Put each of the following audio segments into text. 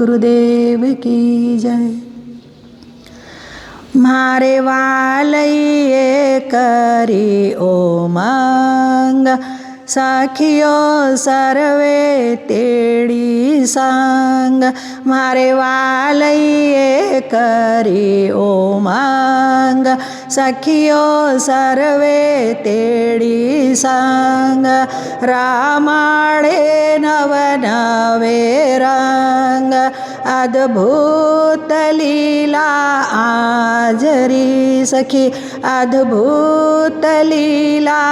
गुरुदेव की जय। मारे वालैये करी उमंग, सखियो सर्वे तेड़ी संग। मारे वालैये करी उमंग, सखियो सर्वे तेड़ी संग। रामाणे नव नवे रंग, अद्भुत लीला आजरी सखी, अद्भुत लीला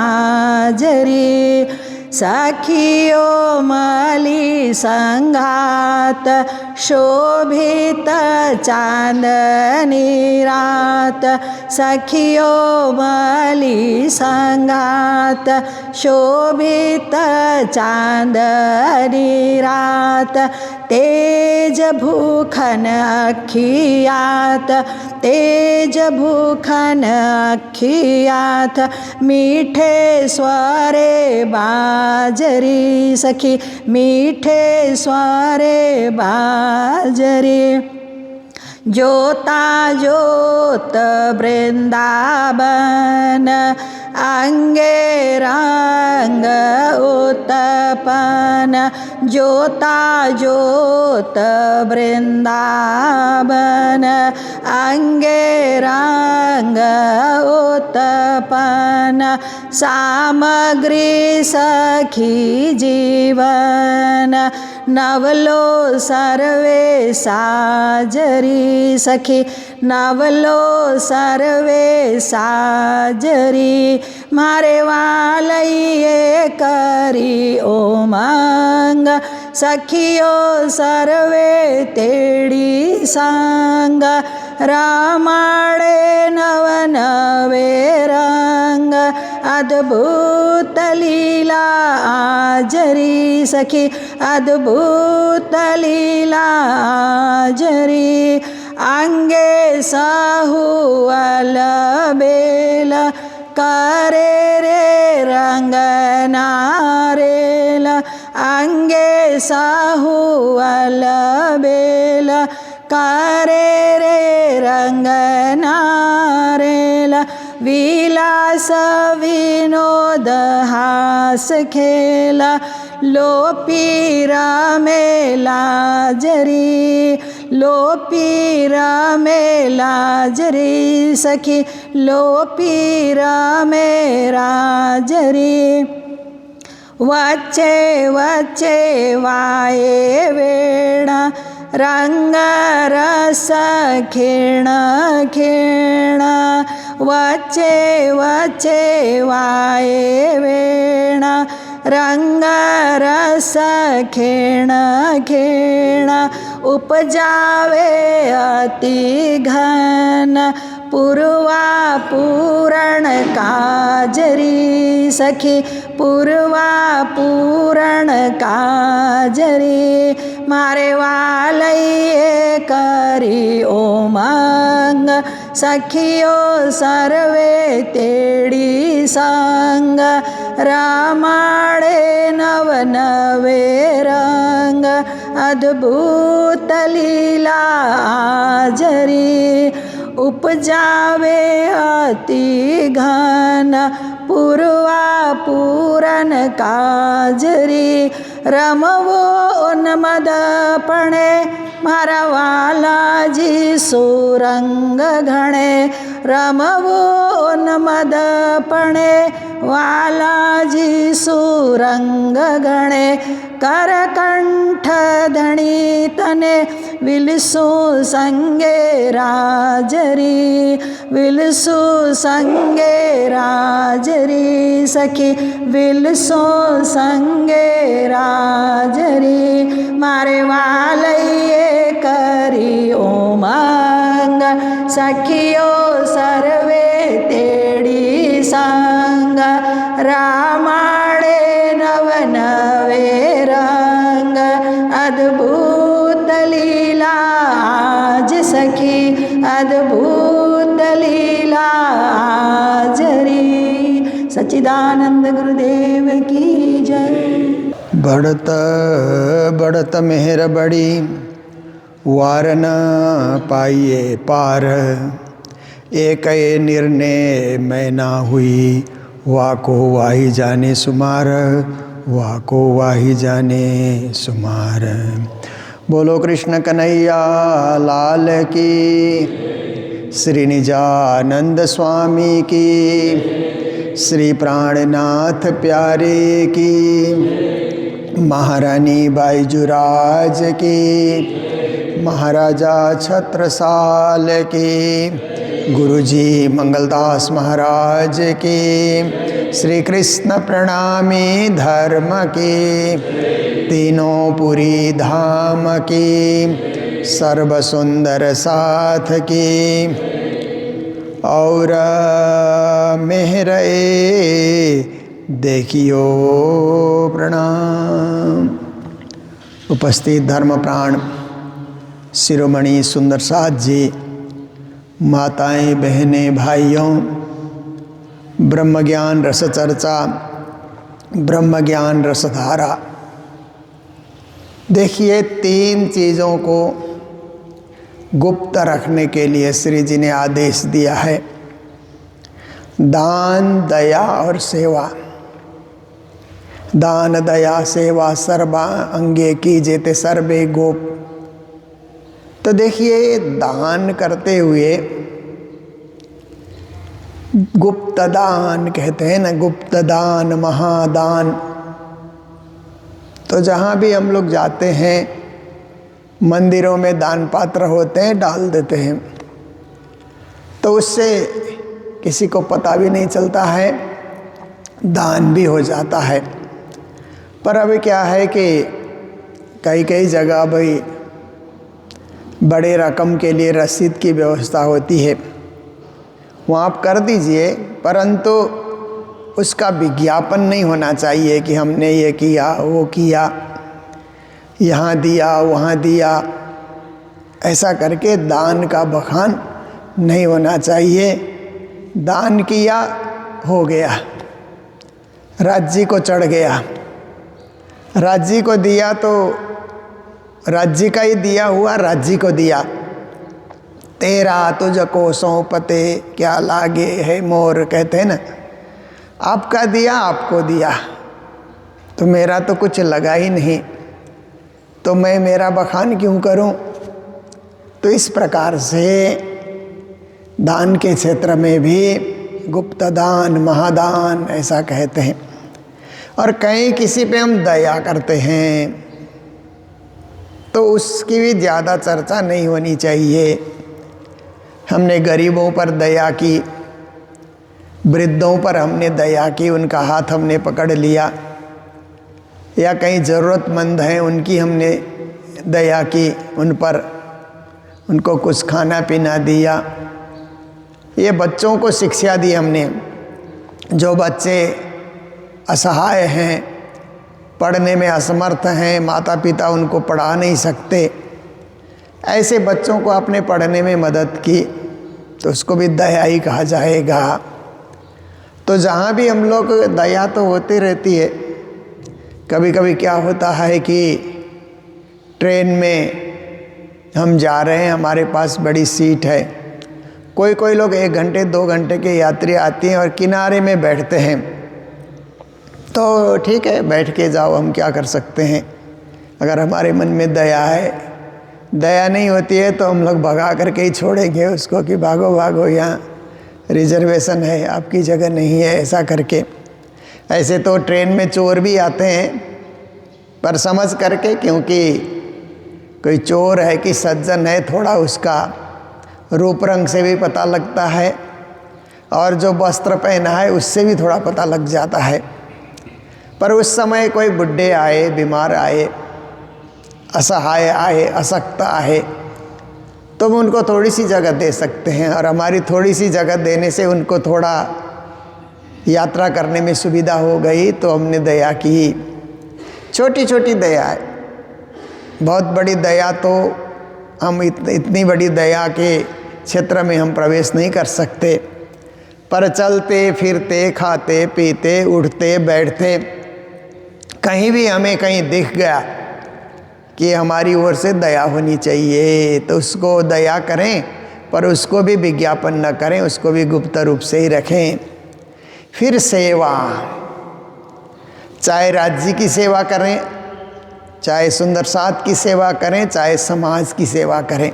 आजरी। सखियो मली संगात, शोभित चांदनी रात। सखियो मली संगात, शोभित चांदनी रात। तेज भूखन अखियात, तेज भूखन अखियात। मीठे स्वरे बाजरी सखी, मीठे स्वरे बाजरी। जोता जोत वृंदावन, अंगे रंग उत्पन्न। जोता जोत वृंदावन, अंगे रंग उत्पन्न। सामग्री सखी जीवन, नवलो सर्वे साजरी सखी, नवलो सर्वे साजरी। मारे वालैये करी उमंग, सखियो सर्वे तेड़ी संग। रामाणे नव नवे रंग, अद्भुत लीला आजरी सखी, अद्भुत लीला आजरी। अंगे साहुअल बेल, करे रे रंग नारेल। अंगे साहुअल बेल, करे रे रंग नारेल। विलास विनोद हास खेला, लोपीरा मेला जरी। लोपीरा मेला जरी सखी, लोपीरा मेरा जरी। वच्चे वच्चे वाये वेणा, रंग रस खिण खिण। वच्चे वच्चे वाये वेणा, रंग रस खिण खिण। उपजावे अति घन, पूर्वा पूरण काजरी सखी, पूर्वा पूरण काजरी। मारे वालैये करी उमंग, सखियो सर्वे तेड़ी संग। रामाणे नव नवे रंग, अद्भुत लीला आजरी। उपजावे अति घन, पूर्वा पूरन काजरी। रमवो उन्मदपणे, मारा वालाजी सुरंग घणे। रमवो उन्मदपणे, वालाजी सुरंग घणे। करकंठ धणी तने, विलसु संगे राजरी। विलसु संगे राजरी सखी, विलसु संगे राजरी। मारे वालैये करी उमंग, सखियो सर्वे तेड़ी संग। रामाणे नव नवे रंग, अद्भुत लीला आज सखी, अद्भुत लीला आजरी। सच्चिदानंद गुरुदेव की जय। बढ़त बढ़त मेहर बड़ी, वार न पाइए पार। एक निर्णय मैं ना हुई, वाको वाही जाने सुमार, वाको वाही जाने सुमार। बोलो कृष्ण कन्हैया लाल की, श्री निजानंद स्वामी की, श्री प्राणनाथ प्यारे की, महारानी बाईजुराज की, महाराजा छत्रसाल की, गुरुजी मंगलदास महाराज की, श्री कृष्ण प्रणामी धर्म की, तीनों पुरी धाम की, सर्व सुंदर साथ की, और मेहर देखियो प्रणाम। उपस्थित धर्म प्राण शिरोमणि सुंदर साथ जी, माताएं बहनें भाइयों, ब्रह्म ज्ञान रस चर्चा, ब्रह्म ज्ञान रसधारा। देखिए, 3 चीज़ों को गुप्त रखने के लिए श्री जी ने आदेश दिया है, दान, दया और सेवा। दान दया सेवा सर्वा अंगे कीजेते सर्वे गोप। तो देखिए, दान करते हुए गुप्त दान कहते हैं ना, गुप्त दान महादान। तो जहाँ भी हम लोग जाते हैं, मंदिरों में दान पात्र होते हैं, डाल देते हैं, तो उससे किसी को पता भी नहीं चलता है, दान भी हो जाता है। पर अभी क्या है कि कई कई जगह भाई बड़े रकम के लिए रसीद की व्यवस्था होती है, वहाँ आप कर दीजिए, परंतु उसका विज्ञापन नहीं होना चाहिए कि हमने ये किया वो किया, यहाँ दिया वहाँ दिया। ऐसा करके दान का बखान नहीं होना चाहिए। दान किया, हो गया, राज्य को चढ़ गया, राज्य को दिया तो राज्य का ही दिया हुआ, राज्य को दिया। तेरा तुझको सौंपते क्या लागे है मोर, कहते हैं ना, आपका दिया आपको दिया, तो मेरा तो कुछ लगा ही नहीं, तो मैं मेरा बखान क्यों करूं। तो इस प्रकार से दान के क्षेत्र में भी गुप्त दान महादान ऐसा कहते हैं। और कहीं किसी पे हम दया करते हैं तो उसकी भी ज़्यादा चर्चा नहीं होनी चाहिए। हमने गरीबों पर दया की, वृद्धों पर हमने दया की, उनका हाथ हमने पकड़ लिया, या कहीं ज़रूरतमंद हैं उनकी हमने दया की, उन पर उनको कुछ खाना पीना दिया। ये बच्चों को शिक्षा दी हमने। जो बच्चे असहाय हैं, पढ़ने में असमर्थ हैं, माता पिता उनको पढ़ा नहीं सकते, ऐसे बच्चों को आपने पढ़ने में मदद की, तो उसको भी दया ही कहा जाएगा। तो जहाँ भी हम लोग, दया तो होती रहती है। कभी कभी क्या होता है कि ट्रेन में हम जा रहे हैं, हमारे पास बड़ी सीट है, कोई कोई लोग 1 घंटे 2 घंटे के यात्री आती हैं और किनारे में बैठते हैं, तो ठीक है, बैठ के जाओ, हम क्या कर सकते हैं। अगर हमारे मन में दया है, दया नहीं होती है तो हम लोग भगा करके ही छोड़ेंगे उसको कि भागो भागो, यहाँ रिजर्वेशन है, आपकी जगह नहीं है, ऐसा करके। ऐसे तो ट्रेन में चोर भी आते हैं, पर समझ करके, क्योंकि कोई चोर है कि सज्जन है, थोड़ा उसका रूप रंग से भी पता लगता है, और जो वस्त्र पहना है उससे भी थोड़ा पता लग जाता है। पर उस समय कोई बुढ़े आए, बीमार आए, असहाय आए, अशक्त आए, तो हम उनको थोड़ी सी जगह दे सकते हैं, और हमारी थोड़ी सी जगह देने से उनको थोड़ा यात्रा करने में सुविधा हो गई, तो हमने दया की। छोटी छोटी दया है, बहुत बड़ी दया तो हम इतनी बड़ी दया के क्षेत्र में हम प्रवेश नहीं कर सकते। पर चलते फिरते, खाते पीते, उठते बैठते, कहीं भी हमें कहीं दिख गया कि हमारी ओर से दया होनी चाहिए, तो उसको दया करें, पर उसको भी विज्ञापन न करें, उसको भी गुप्त रूप से ही रखें। फिर सेवा, चाहे राज्य की सेवा करें, चाहे सुंदर साथ की सेवा करें, चाहे समाज की सेवा करें,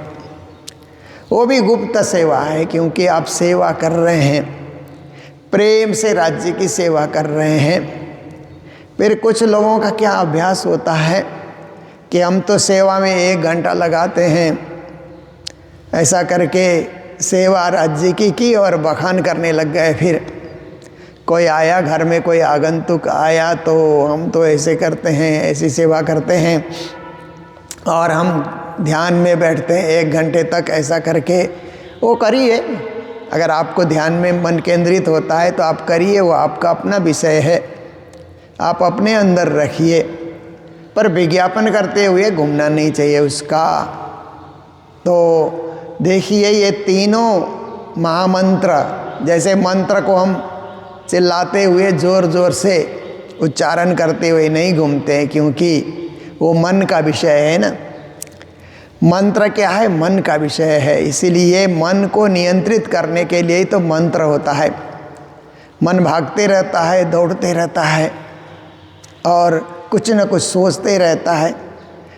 वो भी गुप्त सेवा है, क्योंकि आप सेवा कर रहे हैं, प्रेम से राज्य की सेवा कर रहे हैं। फिर कुछ लोगों का क्या अभ्यास होता है कि हम तो सेवा में 1 घंटा लगाते हैं, ऐसा करके सेवा राज्य की और बखान करने लग गए। फिर कोई आया घर में, कोई आगंतुक आया, तो हम तो ऐसे करते हैं, ऐसी सेवा करते हैं, और हम ध्यान में बैठते हैं 1 घंटे तक, ऐसा करके वो करिए। अगर आपको ध्यान में मन केंद्रित होता है तो आप करिए, वो आपका अपना विषय है, आप अपने अंदर रखिए, पर विज्ञापन करते हुए घूमना नहीं चाहिए उसका। तो देखिए, ये तीनों महामंत्र, जैसे मंत्र को हम चिल्लाते हुए ज़ोर ज़ोर से उच्चारण करते हुए नहीं घूमते हैं, क्योंकि वो मन का विषय है ना। मंत्र क्या है? मन का विषय है। इसीलिए मन को नियंत्रित करने के लिए ही तो मंत्र होता है। मन भागते रहता है, दौड़ते रहता है और कुछ न कुछ सोचते रहता है।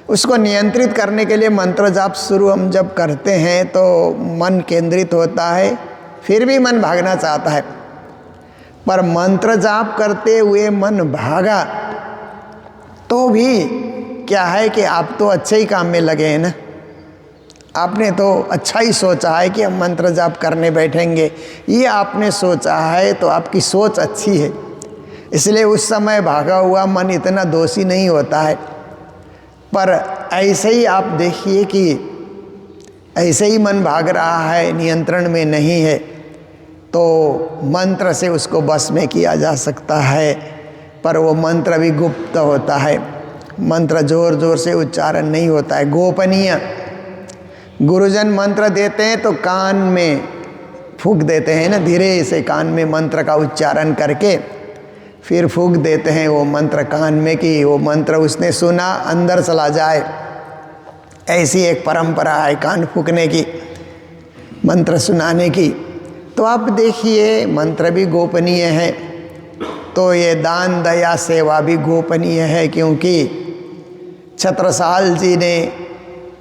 उसको नियंत्रित करने के लिए मंत्र जाप शुरू हम जब करते हैं तो मन केंद्रित होता है, फिर भी मन भागना चाहता है, पर मंत्र जाप करते हुए मन भागा तो भी क्या है कि आप तो अच्छे ही काम में लगे हैं ना। आपने तो अच्छा ही सोचा है कि हम मंत्र जाप करने बैठेंगे, ये आपने सोचा है, तो आपकी सोच अच्छी है, इसलिए उस समय भागा हुआ मन इतना दोषी नहीं होता है। पर ऐसे ही आप देखिए कि ऐसे ही मन भाग रहा है, नियंत्रण में नहीं है, तो मंत्र से उसको बस में किया जा सकता है, पर वो मंत्र भी गुप्त होता है। मंत्र जोर जोर से उच्चारण नहीं होता है, गोपनीय। गुरुजन मंत्र देते हैं तो कान में फूंक देते हैं ना, धीरे से कान में मंत्र का उच्चारण करके फिर फूंक देते हैं वो मंत्र कान में, कि वो मंत्र उसने सुना अंदर चला जाए। ऐसी एक परंपरा है कान फूंकने की, मंत्र सुनाने की। तो आप देखिए, मंत्र भी गोपनीय है, तो ये दान दया सेवा भी गोपनीय है, क्योंकि छत्रसाल जी ने,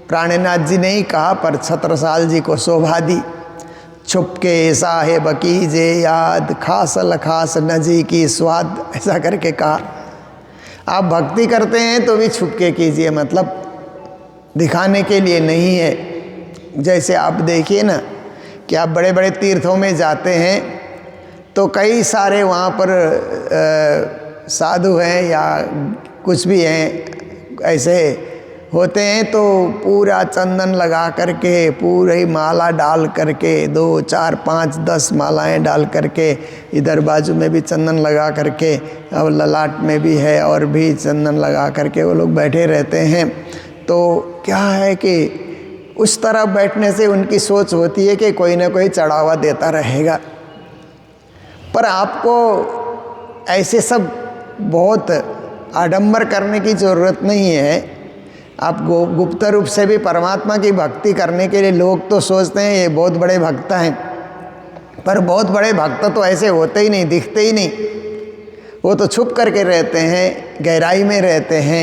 प्राणनाथ जी ने ही कहा, पर छत्रसाल जी को शोभा दी, छुपके साहेब कीजे याद, खास लखास नजी की स्वाद, ऐसा करके कहा। आप भक्ति करते हैं तो भी छुपके कीजिए, मतलब दिखाने के लिए नहीं है। जैसे आप देखिए ना कि आप बड़े बड़े तीर्थों में जाते हैं तो कई सारे वहाँ पर साधु हैं या कुछ भी हैं ऐसे होते हैं, तो पूरा चंदन लगा करके, पूरी माला डाल करके, 2 4 5 10 मालाएं डाल करके, इधर बाजू में भी चंदन लगा करके, और ललाट में भी है, और भी चंदन लगा करके वो लोग बैठे रहते हैं। तो क्या है कि उस तरफ बैठने से उनकी सोच होती है कि कोई ना कोई चढ़ावा देता रहेगा, पर आपको ऐसे सब बहुत आडंबर करने की ज़रूरत नहीं है। आप गुप्त रूप से भी परमात्मा की भक्ति करने के लिए, लोग तो सोचते हैं ये बहुत बड़े भक्त हैं, पर बहुत बड़े भक्त तो ऐसे होते ही नहीं, दिखते ही नहीं, वो तो छुप करके रहते हैं, गहराई में रहते हैं।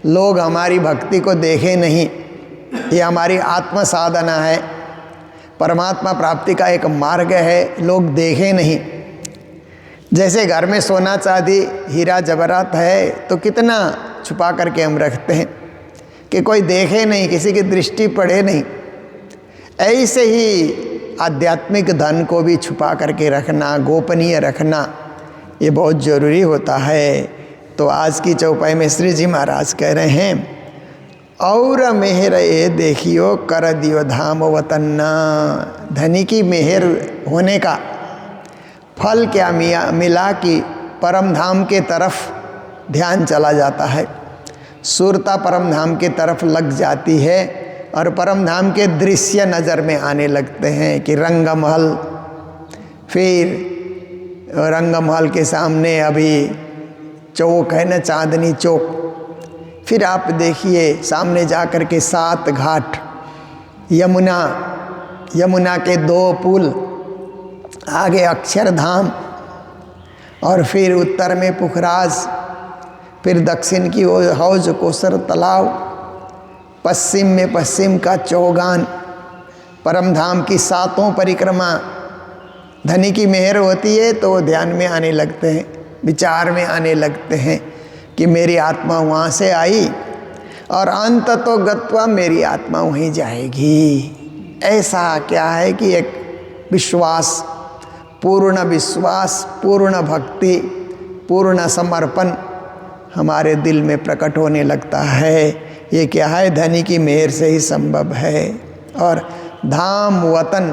लोग हमारी भक्ति को देखें नहीं, ये हमारी आत्म साधना है, परमात्मा प्राप्ति का एक मार्ग है, लोग देखें नहीं। जैसे घर में सोना चांदी हीरा जवाहरात है तो कितना छुपा करके हम रखते हैं कि कोई देखे नहीं, किसी की दृष्टि पड़े नहीं। ऐसे ही आध्यात्मिक धन को भी छुपा करके रखना, गोपनीय रखना, ये बहुत ज़रूरी होता है। तो आज की चौपाई में श्री जी महाराज कह रहे हैं, और मेहर ये देखियो कर दियो धाम वतन्ना। धनी की मेहर होने का फल क्या मिला कि परम धाम के तरफ ध्यान चला जाता है, सुरता परम धाम की तरफ लग जाती है, और परम धाम के दृश्य नज़र में आने लगते हैं कि रंगमहल, फिर रंगमहल के सामने अभी चौक है ना, चांदनी चौक, फिर आप देखिए सामने जा कर के 7 घाट, यमुना के 2 पुल, आगे अक्षरधाम, और फिर उत्तर में पुखराज, फिर दक्षिण की ओर हौज कोसर तालाब, पश्चिम में पश्चिम का चौगान, परमधाम की 7 परिक्रमा। धनी की मेहर होती है तो वो ध्यान में आने लगते हैं, विचार में आने लगते हैं कि मेरी आत्मा वहाँ से आई और अंत तो गत्वा मेरी आत्मा वहीं जाएगी। ऐसा क्या है कि एक विश्वास, पूर्ण भक्ति, पूर्ण समर्पण हमारे दिल में प्रकट होने लगता है। ये क्या है? धनी की मेहर से ही संभव है। और धाम वतन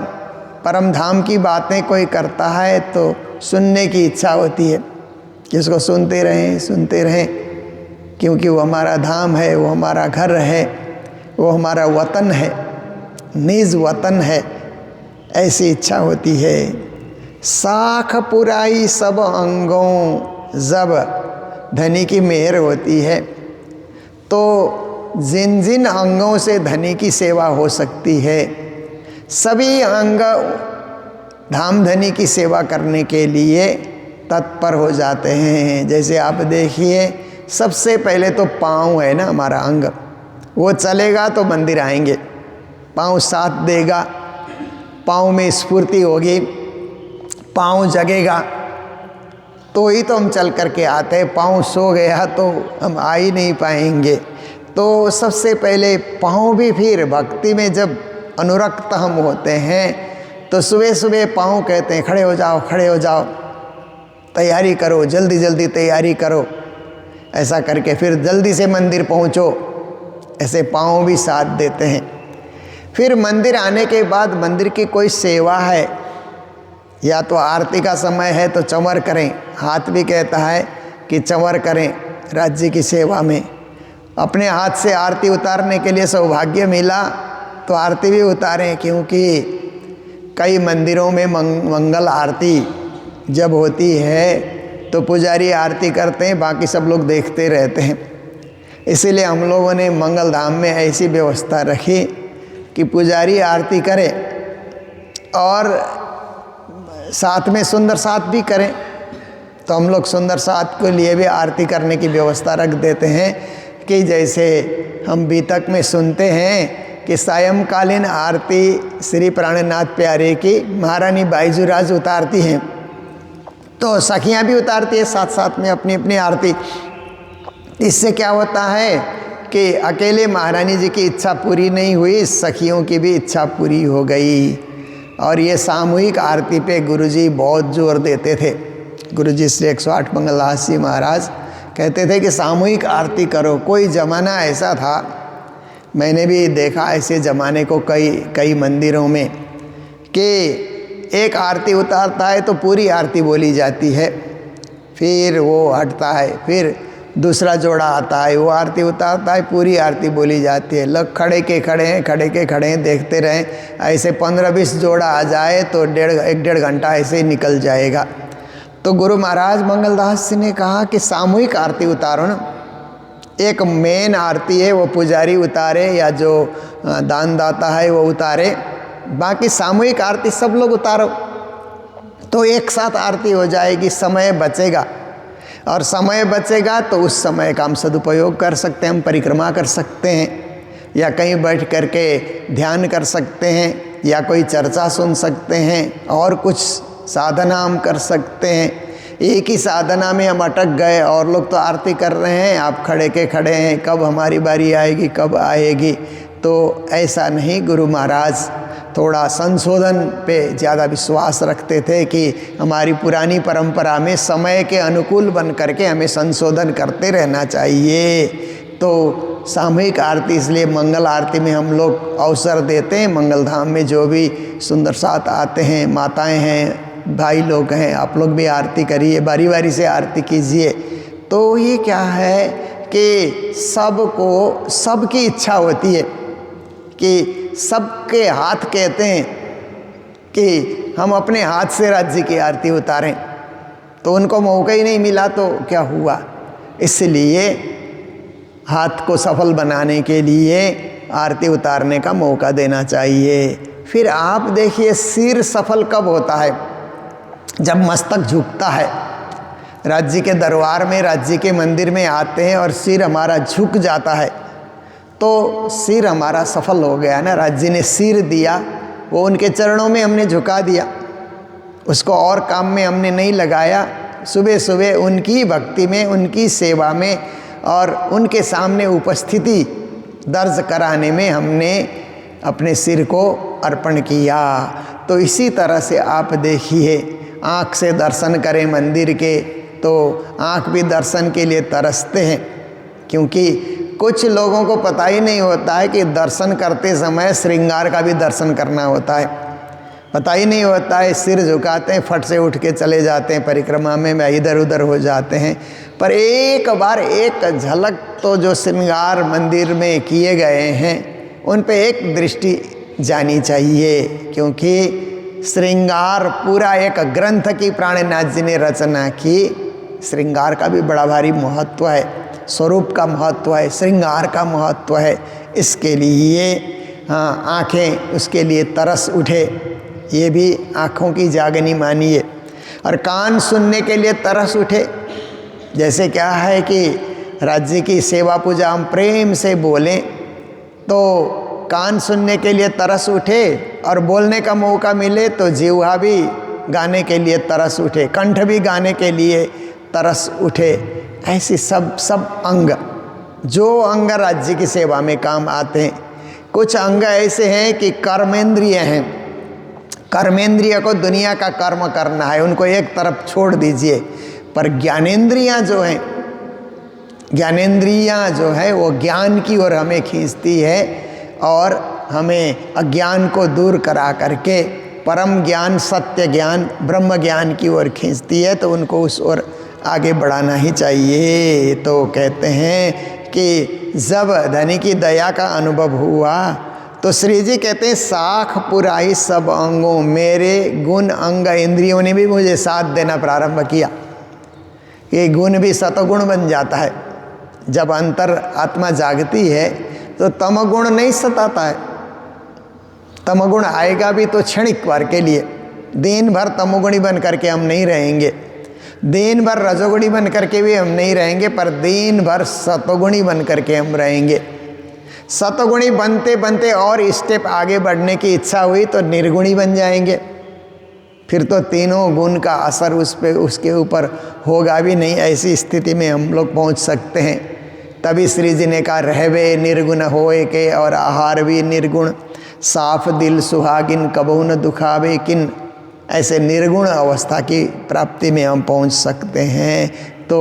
परम धाम की बातें कोई करता है तो सुनने की इच्छा होती है कि उसको सुनते रहें, क्योंकि वो हमारा धाम है, वो हमारा घर है, वो हमारा वतन है, निज वतन है, ऐसी इच्छा होती है। साख पुराई सब अंगों, जब धनी की मेहर होती है तो जिन जिन अंगों से धनी की सेवा हो सकती है, सभी अंग धाम धनी की सेवा करने के लिए तत्पर हो जाते हैं। जैसे आप देखिए, सबसे पहले तो पाँव है ना हमारा अंग, वो चलेगा तो मंदिर आएंगे। पाँव साथ देगा, पाँव में स्फूर्ति होगी, पाँव जगेगा तो ही तो हम चल करके आते हैं। पाँव सो गया तो हम आ ही नहीं पाएंगे। तो सबसे पहले पाँव भी, फिर भक्ति में जब अनुरक्त हम होते हैं तो सुबह सुबह पाँव कहते हैं खड़े हो जाओ, तैयारी करो, जल्दी जल्दी तैयारी करो। ऐसा करके फिर जल्दी से मंदिर पहुँचो, ऐसे पाँव भी साथ देते हैं। फिर मंदिर आने के बाद मंदिर की कोई सेवा है, या तो आरती का समय है तो चंवर करें, हाथ भी कहता है कि चंवर करें राज्य की सेवा में। अपने हाथ से आरती उतारने के लिए सौभाग्य मिला तो आरती भी उतारें, क्योंकि कई मंदिरों में मंगल आरती जब होती है तो पुजारी आरती करते हैं, बाकी सब लोग देखते रहते हैं। इसीलिए हम लोगों ने मंगल धाम में ऐसी व्यवस्था रखी कि पुजारी आरती करे और साथ में सुंदर साथ भी करें। तो हम लोग सुंदर साथ के लिए भी आरती करने की व्यवस्था रख देते हैं कि जैसे हम बीतक में सुनते हैं कि सायंकालीन आरती श्री प्राणनाथ प्यारे की महारानी बाईजूराज उतारती हैं, तो सखियां भी उतारती है साथ साथ में अपनी अपनी आरती। इससे क्या होता है कि अकेले महारानी जी की इच्छा पूरी नहीं हुई, सखियों की भी इच्छा पूरी हो गई। और ये सामूहिक आरती पे गुरुजी बहुत जोर देते थे। गुरुजी श्री 108 मंगलदास जी महाराज कहते थे कि सामूहिक आरती करो। कोई ज़माना ऐसा था, मैंने भी देखा ऐसे ज़माने को कई मंदिरों में, कि एक आरती उतारता है तो पूरी आरती बोली जाती है, फिर वो हटता है, फिर दूसरा जोड़ा आता है, वो आरती उतारता है, पूरी आरती बोली जाती है। लोग खड़े के खड़े हैं देखते रहें। ऐसे 15-20 जोड़ा आ जाए तो 1.5 घंटा ऐसे ही निकल जाएगा। तो गुरु महाराज मंगलदास जी ने कहा कि सामूहिक आरती उतारो ना। एक मेन आरती है वो पुजारी उतारे या जो दान दाता है वो उतारे, बाकी सामूहिक आरती सब लोग उतारो, तो एक साथ आरती हो जाएगी, समय बचेगा। और समय बचेगा तो उस समय का हम सदुपयोग कर सकते हैं, हम परिक्रमा कर सकते हैं, या कहीं बैठ करके ध्यान कर सकते हैं, या कोई चर्चा सुन सकते हैं, और कुछ साधना हम कर सकते हैं। एक ही साधना में हम अटक गए और लोग तो आरती कर रहे हैं, आप खड़े के खड़े हैं, कब हमारी बारी आएगी, कब आएगी। तो ऐसा नहीं, गुरु महाराज थोड़ा संशोधन पे ज़्यादा विश्वास रखते थे कि हमारी पुरानी परंपरा में समय के अनुकूल बन करके हमें संशोधन करते रहना चाहिए। तो सामूहिक आरती, इसलिए मंगल आरती में हम लोग अवसर देते हैं। मंगल धाम में जो भी सुंदर साथ आते हैं, माताएं हैं, भाई लोग हैं, आप लोग भी आरती करिए, बारी बारी से आरती कीजिए। तो ये क्या है कि सबको सबकी इच्छा होती है कि सबके हाथ कहते हैं कि हम अपने हाथ से राज्य की आरती उतारें, तो उनको मौका ही नहीं मिला तो क्या हुआ। इसलिए हाथ को सफल बनाने के लिए आरती उतारने का मौका देना चाहिए। फिर आप देखिए सिर सफल कब होता है? जब मस्तक झुकता है। राज्य के दरबार में, राज्य के मंदिर में आते हैं और सिर हमारा झुक जाता है तो सिर हमारा सफल हो गया ना। राज्य ने सिर दिया, वो उनके चरणों में हमने झुका दिया, उसको और काम में हमने नहीं लगाया। सुबह सुबह उनकी भक्ति में, उनकी सेवा में और उनके सामने उपस्थिति दर्ज कराने में हमने अपने सिर को अर्पण किया। तो इसी तरह से आप देखिए, आँख से दर्शन करें मंदिर के तो आँख भी दर्शन के लिए तरसते हैं, क्योंकि कुछ लोगों को पता ही नहीं होता है कि दर्शन करते समय श्रृंगार का भी दर्शन करना होता है। पता ही नहीं होता है, सिर झुकाते हैं, फट से उठ के चले जाते हैं परिक्रमा में, इधर उधर हो जाते हैं। पर एक बार एक झलक तो जो श्रृंगार मंदिर में किए गए हैं उन पे एक दृष्टि जानी चाहिए, क्योंकि श्रृंगार पूरा एक ग्रंथ की प्राणनाथ जी ने रचना की। श्रृंगार का भी बड़ा भारी महत्व है, स्वरूप का महत्व है, श्रृंगार का महत्व है। इसके लिए हाँ, आँखें उसके लिए तरस उठे, ये भी आँखों की जागनी मानिए। और कान सुनने के लिए तरस उठे। जैसे क्या है कि राज्य की सेवा पूजा हम प्रेम से बोलें तो कान सुनने के लिए तरस उठे, और बोलने का मौका मिले तो जीवा भी गाने के लिए तरस उठे, कंठ भी गाने के लिए तरस उठे। ऐसी सब अंग, जो अंग राज्य की सेवा में काम आते हैं। कुछ अंग ऐसे हैं कि कर्मेंद्रिय हैं, कर्मेंद्रिय को दुनिया का कर्म करना है, उनको एक तरफ छोड़ दीजिए। पर ज्ञानेंद्रियां जो हैं, ज्ञानेंद्रियां जो है वो ज्ञान की ओर हमें खींचती है और हमें अज्ञान को दूर करा करके परम ज्ञान, सत्य ज्ञान, ब्रह्म ज्ञान की ओर खींचती है। तो उनको उस ओर आगे बढ़ाना ही चाहिए। तो कहते हैं कि जब धनी की दया का अनुभव हुआ तो श्री जी कहते हैं, साख पुराई सब अंगों, मेरे गुण अंग इंद्रियों ने भी मुझे साथ देना प्रारंभ किया। ये गुण भी सतगुण बन जाता है। जब अंतर आत्मा जागती है तो तमगुण नहीं सताता है। तमगुण आएगा भी तो क्षणिक बार के लिए, दिन भर तमोगुणी बन करके हम नहीं रहेंगे, दिन भर रजोगुणी बन करके भी हम नहीं रहेंगे, पर दिन भर सतगुणी बन करके हम रहेंगे। सतगुणी बनते बनते और स्टेप आगे बढ़ने की इच्छा हुई तो निर्गुणी बन जाएंगे। फिर तो तीनों गुण का असर उस पे, उसके ऊपर होगा भी नहीं। ऐसी स्थिति में हम लोग पहुंच सकते हैं। तभी श्री जी ने कहा, रहवे निर्गुण होए के और आहार भी निर्गुण, साफ दिल सुहागिन कबहू न दुखावे किन। ऐसे निर्गुण अवस्था की प्राप्ति में हम पहुंच सकते हैं। तो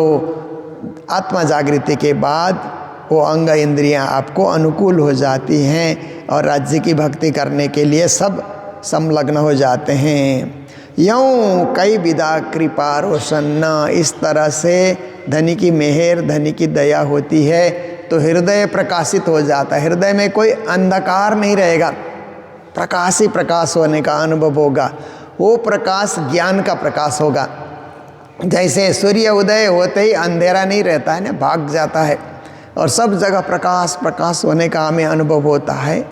आत्मा जागृति के बाद वो अंग इंद्रियां आपको अनुकूल हो जाती हैं और राज्य की भक्ति करने के लिए सब संलग्न हो जाते हैं। यूँ कई विदा कृपा रोशन्ना, इस तरह से धनी की मेहर, धनी की दया होती है तो हृदय प्रकाशित हो जाता है। हृदय में कोई अंधकार नहीं रहेगा, प्रकाश ही प्रकाश होने का अनुभव होगा। वो प्रकाश ज्ञान का प्रकाश होगा। जैसे सूर्य उदय होते ही अंधेरा नहीं रहता है ना, भाग जाता है और सब जगह प्रकाश प्रकाश होने का हमें अनुभव होता है।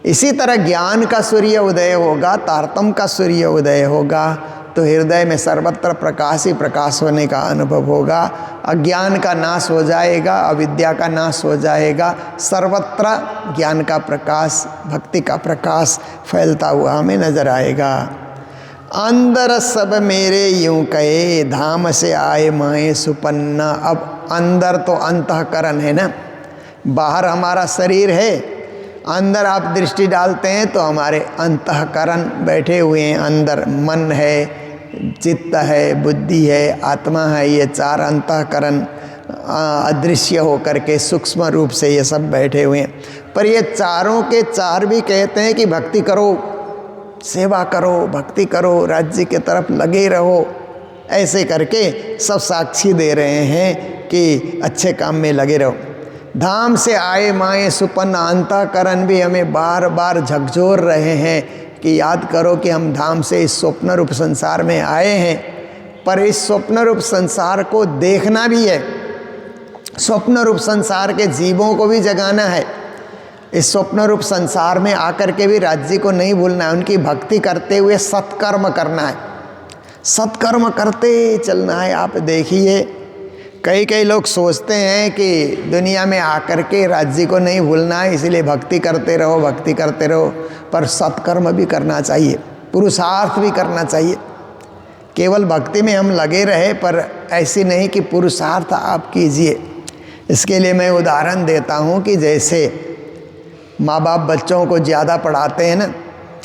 इसी तरह ज्ञान का सूर्य उदय होगा, तारतम्य का सूर्य उदय होगा तो हृदय में सर्वत्र प्रकाश ही प्रकाश होने का अनुभव होगा। अज्ञान का नाश हो जाएगा, अविद्या का नाश हो जाएगा, सर्वत्र ज्ञान का प्रकाश, भक्ति का प्रकाश फैलता हुआ हमें नजर आएगा। अंदर सब मेरे यूं कहे, धाम से आए माए सुपन्ना। अब अंदर तो अंतःकरण है ना, बाहर हमारा शरीर है, अंदर आप दृष्टि डालते हैं तो हमारे अंतःकरण बैठे हुए हैं। अंदर मन है, चित्त है, बुद्धि है, आत्मा है, ये चार अंतःकरण अदृश्य होकर के सूक्ष्म रूप से ये सब बैठे हुए हैं। पर ये चारों के चार भी कहते हैं कि भक्ति करो, सेवा करो, भक्ति करो, राज्य के तरफ लगे रहो। ऐसे करके सब साक्षी दे रहे हैं कि अच्छे काम में लगे रहो। धाम से आए माए सुपन्न, अंतःकरण भी हमें बार बार झकझोर रहे हैं कि याद करो कि हम धाम से इस स्वप्न रूप संसार में आए हैं। पर इस स्वप्न रूप संसार को देखना भी है, स्वप्न रूप संसार के जीवों को भी जगाना है। इस स्वप्न रूप संसार में आकर के भी राज्य को नहीं भूलना है, उनकी भक्ति करते हुए सत्कर्म करना है, सत्कर्म करते चलना है। आप देखिए कई लोग सोचते हैं कि दुनिया में आकर के राज्य को नहीं भूलना है, इसलिए भक्ति करते रहो, भक्ति करते रहो, पर सत्कर्म भी करना चाहिए, पुरुषार्थ भी करना चाहिए। केवल भक्ति में हम लगे रहे, पर ऐसी नहीं कि पुरुषार्थ आप कीजिए। इसके लिए मैं उदाहरण देता हूँ कि जैसे माँ बाप बच्चों को ज़्यादा पढ़ाते हैं ना,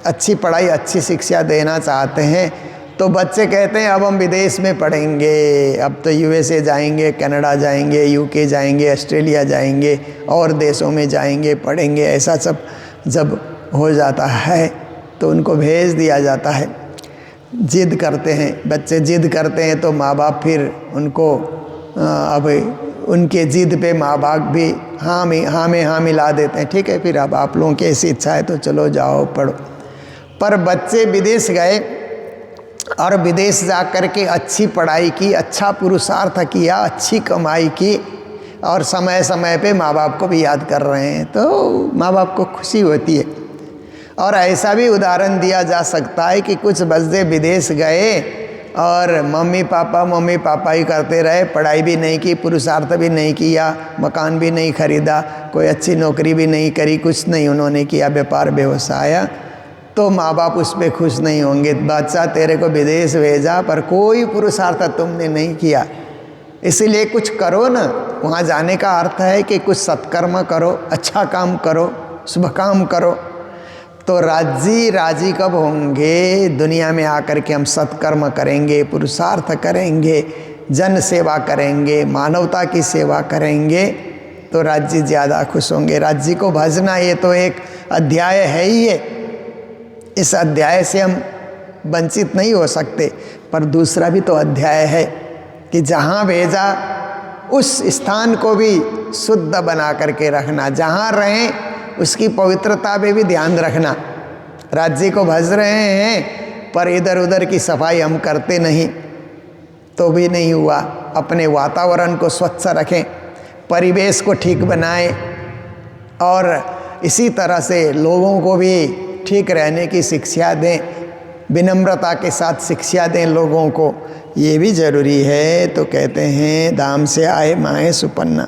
अच्छी पढ़ाई अच्छी शिक्षा देना चाहते हैं, तो बच्चे कहते हैं अब हम विदेश में पढ़ेंगे, अब तो यूएसए जाएंगे, कनाडा जाएंगे, यूके जाएंगे, ऑस्ट्रेलिया जाएंगे और देशों में जाएंगे, पढ़ेंगे। ऐसा सब जब हो जाता है तो उनको भेज दिया जाता है। जिद करते हैं बच्चे, जिद करते हैं तो माँ बाप फिर उनको अब उनके जिद पे माँ बाप भी हाँ में हाँ मिला देते हैं। ठीक है, फिर अब आप लोगों की ऐसी इच्छा है तो चलो जाओ पढ़ो। पर बच्चे विदेश गए और विदेश जा कर के अच्छी पढ़ाई की, अच्छा पुरुषार्थ किया, अच्छी कमाई की और समय समय पे माँ बाप को भी याद कर रहे हैं, तो माँ बाप को खुशी होती है। और ऐसा भी उदाहरण दिया जा सकता है कि कुछ बच्चे विदेश गए और मम्मी पापा ही करते रहे, पढ़ाई भी नहीं की, पुरुषार्थ भी नहीं किया, मकान भी नहीं खरीदा, कोई अच्छी नौकरी भी नहीं करी, कुछ नहीं उन्होंने किया, व्यापार व्यवसाय, तो माँ बाप उस पर खुश नहीं होंगे। बच्चा तेरे को विदेश भेजा पर कोई पुरुषार्थ तुमने नहीं किया, इसीलिए कुछ करो ना। वहाँ जाने का अर्थ है कि कुछ सत्कर्म करो, अच्छा काम करो, शुभ काम करो। तो राजी कब होंगे? दुनिया में आकर के हम सत्कर्म करेंगे, पुरुषार्थ करेंगे, जन सेवा करेंगे, मानवता की सेवा करेंगे, तो राज्य ज़्यादा खुश होंगे। राज्य को भजना ये तो एक अध्याय है ही है, इस अध्याय से हम वंचित नहीं हो सकते। पर दूसरा भी तो अध्याय है कि जहाँ भेजा उस स्थान को भी शुद्ध बना करके रखना, जहाँ रहें उसकी पवित्रता पे भी ध्यान रखना। राज्य को भज रहे हैं पर इधर उधर की सफाई हम करते नहीं तो भी नहीं हुआ। अपने वातावरण को स्वच्छ रखें, परिवेश को ठीक बनाएं और इसी तरह से लोगों को भी ठीक रहने की शिक्षा दें, विनम्रता के साथ शिक्षा दें लोगों को, ये भी ज़रूरी है। तो कहते हैं धाम से आए माए सुपन्ना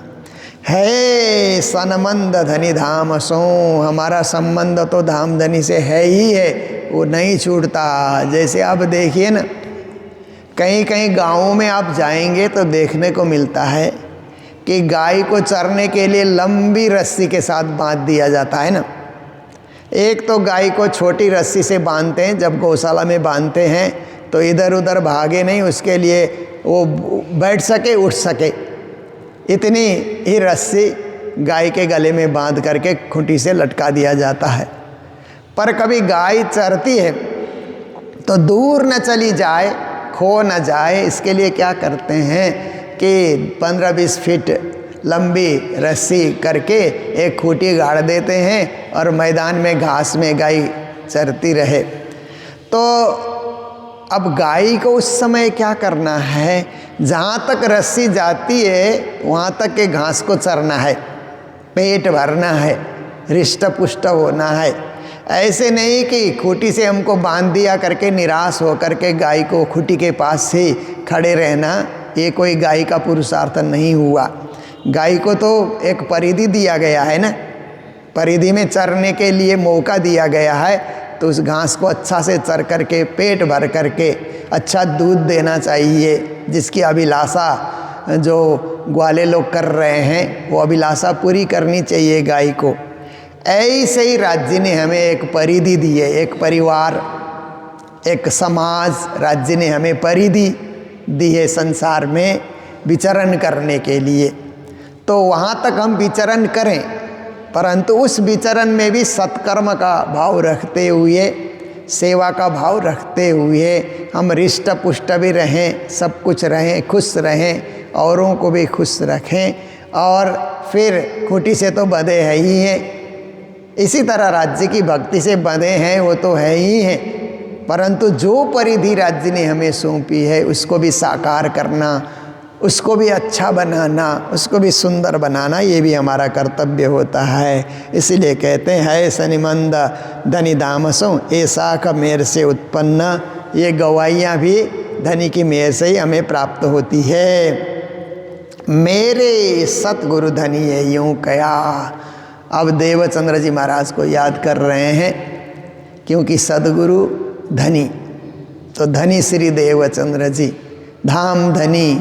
है सनमंद धनी धाम सो। हमारा संबंध तो धाम धनी से है ही है, वो नहीं छूटता। जैसे आप देखिए ना, कहीं कहीं गाँवों में आप जाएंगे तो देखने को मिलता है कि गाय को चरने के लिए लंबी रस्सी के साथ बांध दिया जाता है ना। एक तो गाय को छोटी रस्सी से बांधते हैं, जब गौशाला में बांधते हैं तो इधर उधर भागे नहीं, उसके लिए वो बैठ सके, उठ सके, इतनी ही रस्सी गाय के गले में बांध करके खूंटी से लटका दिया जाता है। पर कभी गाय चरती है तो दूर न चली जाए, खो न जाए, इसके लिए क्या करते हैं कि 15-20 फीट लंबी रस्सी करके एक खूंटी गाड़ देते हैं और मैदान में घास में गाय चरती रहे। तो अब गाय को उस समय क्या करना है, जहाँ तक रस्सी जाती है वहाँ तक के घास को चरना है, पेट भरना है, हृष्ट पुष्ट होना है। ऐसे नहीं कि खूंटी से हमको बांध दिया करके निराश हो करके गाय को खूंटी के पास ही खड़े रहना, ये कोई गाय का पुरुषार्थ नहीं हुआ। गाय को तो एक परिधि दिया गया है ना, परिधि में चरने के लिए मौका दिया गया है, तो उस घास को अच्छा से चर करके पेट भर करके अच्छा दूध देना चाहिए, जिसकी अभिलाषा जो ग्वाले लोग कर रहे हैं वो अभिलाषा पूरी करनी चाहिए गाय को। ऐसे ही राज्य ने हमें एक परिधि दी है, एक परिवार, एक समाज, राज्य ने हमें परिधि दी है संसार में विचरण करने के लिए। तो वहाँ तक हम विचरण करें, परंतु उस विचरण में भी सत्कर्म का भाव रखते हुए, सेवा का भाव रखते हुए हम हृष्ट पुष्ट भी रहें, सब कुछ रहें, खुश रहें, औरों को भी खुश रखें। और फिर खूंटी से तो बंधे है ही हैं, इसी तरह राज्य की भक्ति से बंधे हैं, वो तो है ही हैं, परंतु जो परिधि राज्य ने हमें सौंपी है उसको भी साकार करना, उसको भी अच्छा बनाना, उसको भी सुंदर बनाना, ये भी हमारा कर्तव्य होता है। इसीलिए कहते हैं है सनिमंद धनी दामसों ऐसा का मेर से उत्पन्न, ये गवाइयाँ भी धनी की मेर से ही हमें प्राप्त होती है। मेरे सतगुरु धनी है यूं कया। अब देवचंद्र जी महाराज को याद कर रहे हैं, क्योंकि सदगुरु धनी, तो धनी श्री देवचंद्र जी, धाम धनी,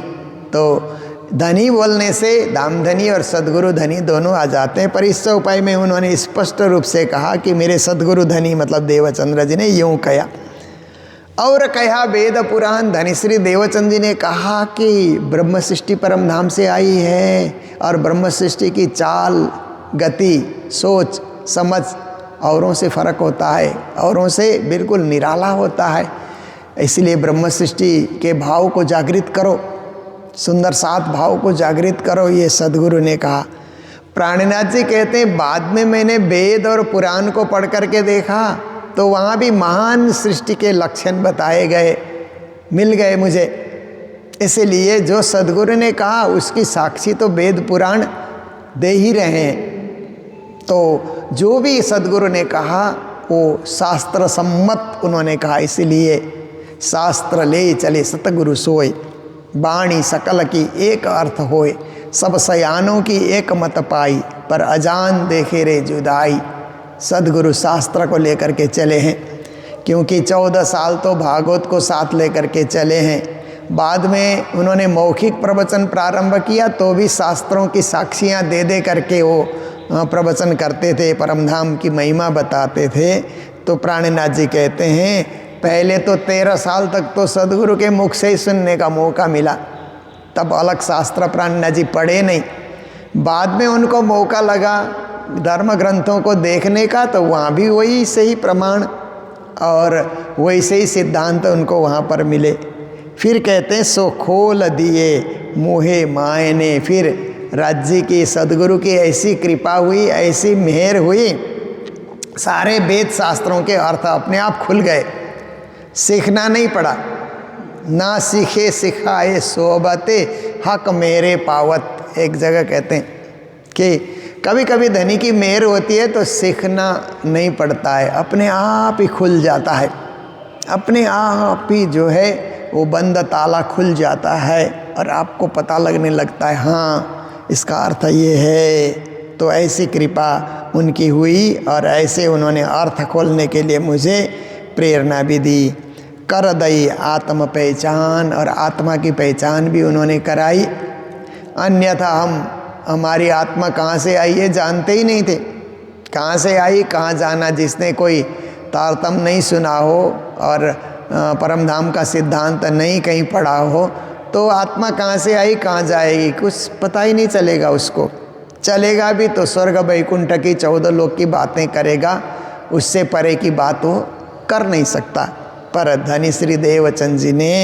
तो धनी बोलने से धाम धनी और सदगुरु धनी दोनों आ जाते हैं। पर इस उपाय में उन्होंने स्पष्ट रूप से कहा कि मेरे सदगुरु धनी मतलब देवचंद्र जी ने यूं कहा। और कहा वेद पुराण, धनी श्री देवचंद जी ने कहा कि ब्रह्म सृष्टि परम धाम से आई है, और ब्रह्म सृष्टि की चाल, गति, सोच, समझ औरों से फर्क होता है, औरों से बिल्कुल निराला होता है। इसलिए ब्रह्म सृष्टि के भाव को जागृत करो, सुंदर सात भाव को जागृत करो, ये सदगुरु ने कहा। प्राणनाथ जी कहते हैं बाद में मैंने वेद और पुराण को पढ़ करके देखा तो वहाँ भी महान सृष्टि के लक्षण बताए गए, मिल गए मुझे। इसलिए जो सदगुरु ने कहा उसकी साक्षी तो वेद पुराण दे ही रहे हैं। तो जो भी सदगुरु ने कहा वो शास्त्र सम्मत उन्होंने कहा। इसलिए शास्त्र ले चले सतगुरु सोए, वाणी सकल की एक अर्थ होए, सब सयानों की एक मत पाई, पर अजान देखे रे जुदाई। सदगुरु शास्त्र को लेकर के चले हैं, क्योंकि 14 साल तो भागवत को साथ लेकर के चले हैं। बाद में उन्होंने मौखिक प्रवचन प्रारंभ किया तो भी शास्त्रों की साक्षियां दे दे करके वो प्रवचन करते थे, परमधाम की महिमा बताते थे। तो प्राणनाथ जी कहते हैं पहले तो 13 साल तक तो सदगुरु के मुख से ही सुनने का मौका मिला, तब अलग शास्त्र प्राणनाथ जी पढ़े नहीं। बाद में उनको मौका लगा धर्म ग्रंथों को देखने का, तो वहाँ भी वही सही प्रमाण और वैसे ही सिद्धांत उनको वहाँ पर मिले। फिर कहते हैं सो खोल दिए मोहे माए ने। फिर राज्य की सदगुरु की ऐसी कृपा हुई, ऐसी मेहर हुई, सारे वेद शास्त्रों के अर्थ अपने आप खुल गए, सीखना नहीं पड़ा। ना सीखे सिखाए सोबते हक मेरे पावत। एक जगह कहते हैं कि कभी कभी धनी की मेहर होती है तो सीखना नहीं पड़ता है, अपने आप ही खुल जाता है, अपने आप ही जो है वो बंद ताला खुल जाता है और आपको पता लगने लगता है हाँ इसका अर्थ ये है। तो ऐसी कृपा उनकी हुई और ऐसे उन्होंने अर्थ खोलने के लिए मुझे प्रेरणा भी दी। कर दई आत्म पहचान, और आत्मा की पहचान भी उन्होंने कराई। अन्यथा हमारी आत्मा कहाँ से आई है जानते ही नहीं थे, कहाँ से आई कहाँ जाना। जिसने कोई तारतम्य नहीं सुना हो और परमधाम का सिद्धांत नहीं कहीं पढ़ा हो, तो आत्मा कहाँ से आई कहाँ जाएगी कुछ पता ही नहीं चलेगा उसको। चलेगा भी तो स्वर्ग वैकुंठ की 14 लोक की बातें करेगा, उससे परे की बात वो कर नहीं सकता। पर धनी श्री देवचंद जी ने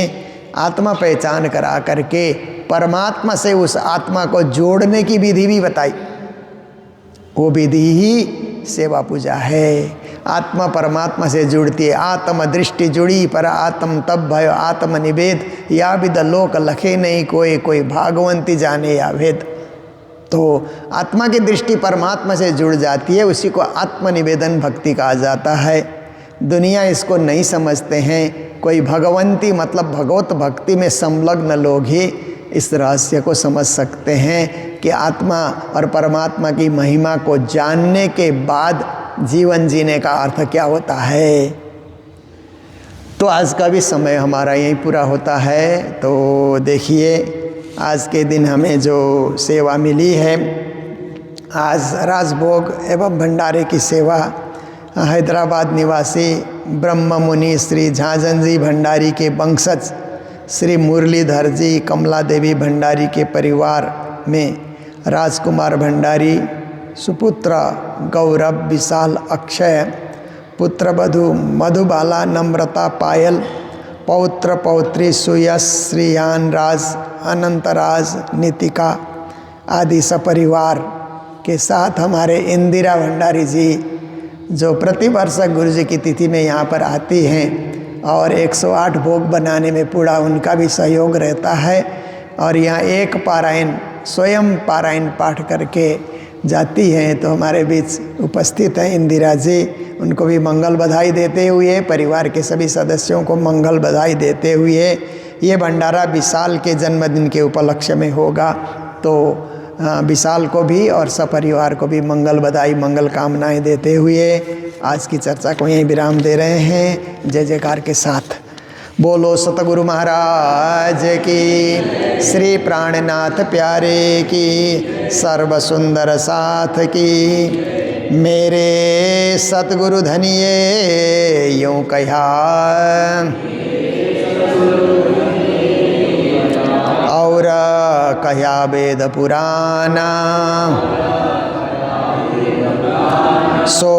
आत्मा पहचान करा करके परमात्मा से उस आत्मा को जोड़ने की विधि भी बताई। वो विधि ही सेवा पूजा है। आत्मा परमात्मा से जुड़ती है, आत्म दृष्टि जुड़ी पर आत्म तब भयो आत्म निवेद, या विद लोक लखे नहीं कोई, कोई भागवंती जाने या वेद। तो आत्मा की दृष्टि परमात्मा से जुड़ जाती है, उसी को आत्मनिवेदन भक्ति कहा जाता है। दुनिया इसको नहीं समझते हैं। कोई भगवंती मतलब भगवत भक्ति में संलग्न लोग ही इस रहस्य को समझ सकते हैं कि आत्मा और परमात्मा की महिमा को जानने के बाद जीवन जीने का अर्थ क्या होता है। तो आज का भी समय हमारा यहीं पूरा होता है। तो देखिए आज के दिन हमें जो सेवा मिली है, आज राजभोग एवं भंडारे की सेवा हैदराबाद निवासी ब्रह्म मुनि श्री झांझन जी भंडारी के वंशज श्री मुरलीधर जी कमला देवी भंडारी के परिवार में राजकुमार भंडारी, सुपुत्र गौरव विशाल अक्षय, पुत्रवधू मधुबाला नम्रता पायल, पौत्र पौत्री सुयश श्रीयान राज अनंतराज नितिका आदि सपरिवार के साथ हमारे इंदिरा भंडारी जी जो प्रतिवर्ष गुरु जी की तिथि में यहाँ पर आती हैं और 108 भोग बनाने में पूरा उनका भी सहयोग रहता है। और यहाँ एक पारायण स्वयं पारायण पाठ करके जाती हैं। तो हमारे बीच उपस्थित हैं इंदिरा जी, उनको भी मंगल बधाई देते हुए, परिवार के सभी सदस्यों को मंगल बधाई देते हुए, ये भंडारा विशाल के जन्मदिन के उपलक्ष्य में होगा। तो विशाल को भी और सपरिवार को भी मंगल बधाई, मंगल कामनाएं देते हुए आज की चर्चा को यहीं विराम दे रहे हैं। जय जयकार के साथ बोलो सतगुरु महाराज की, श्री प्राणनाथ प्यारे की, सर्व सुंदर साथ की। मेरे सतगुरु धनिये यूं कहा, और कहा वेद पुराना, सो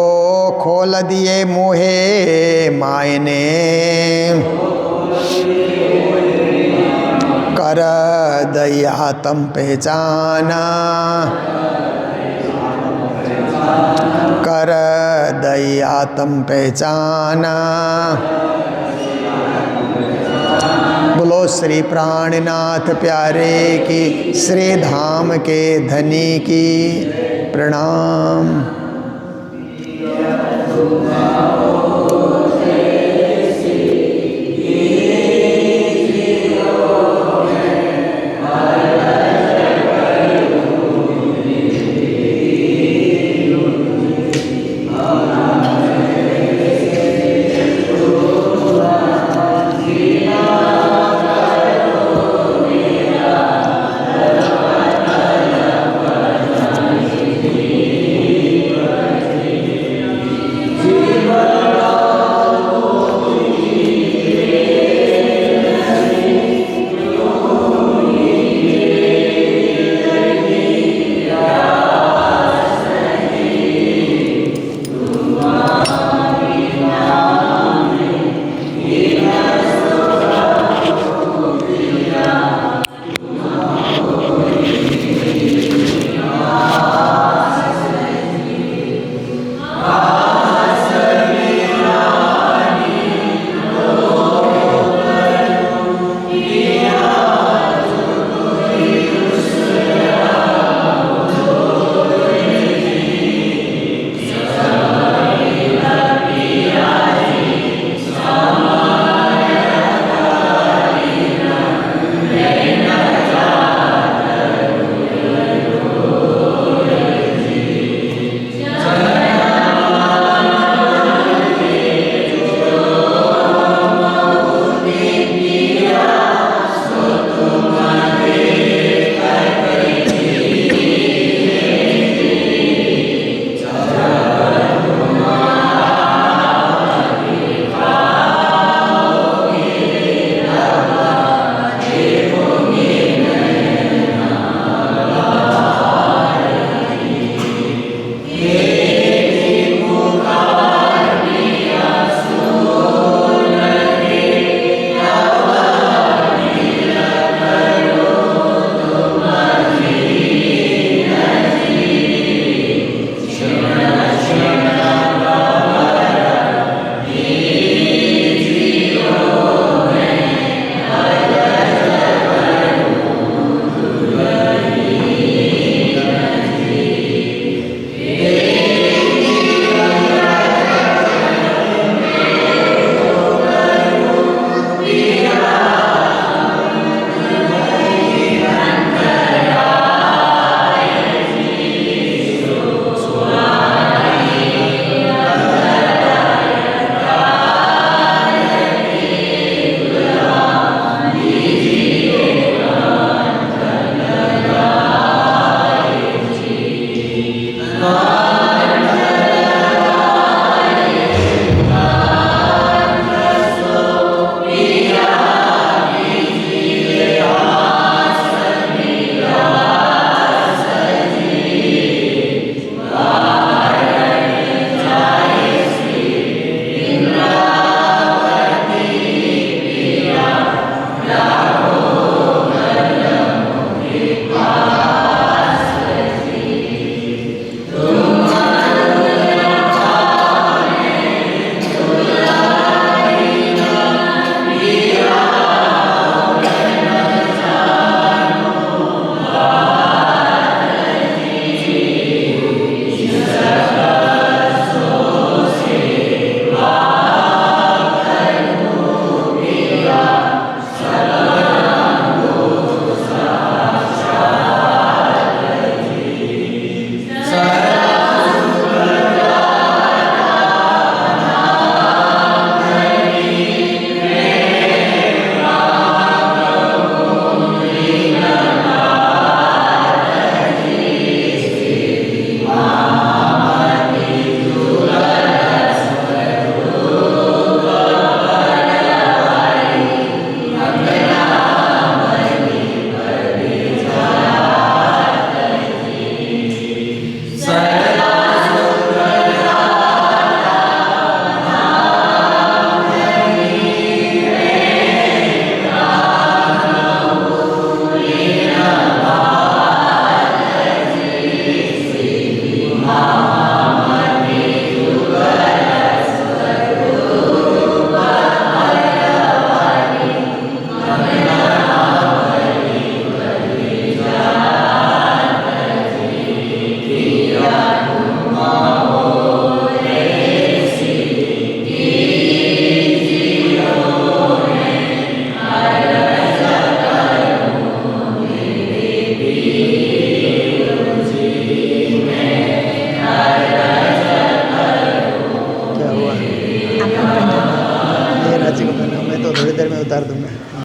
खोल दिए मोहे मायने, कर दया तम पहचाना, कर दया तम पहचाना। बोलो श्री प्राणनाथ प्यारे की, श्री धाम के धनी की। प्रणाम।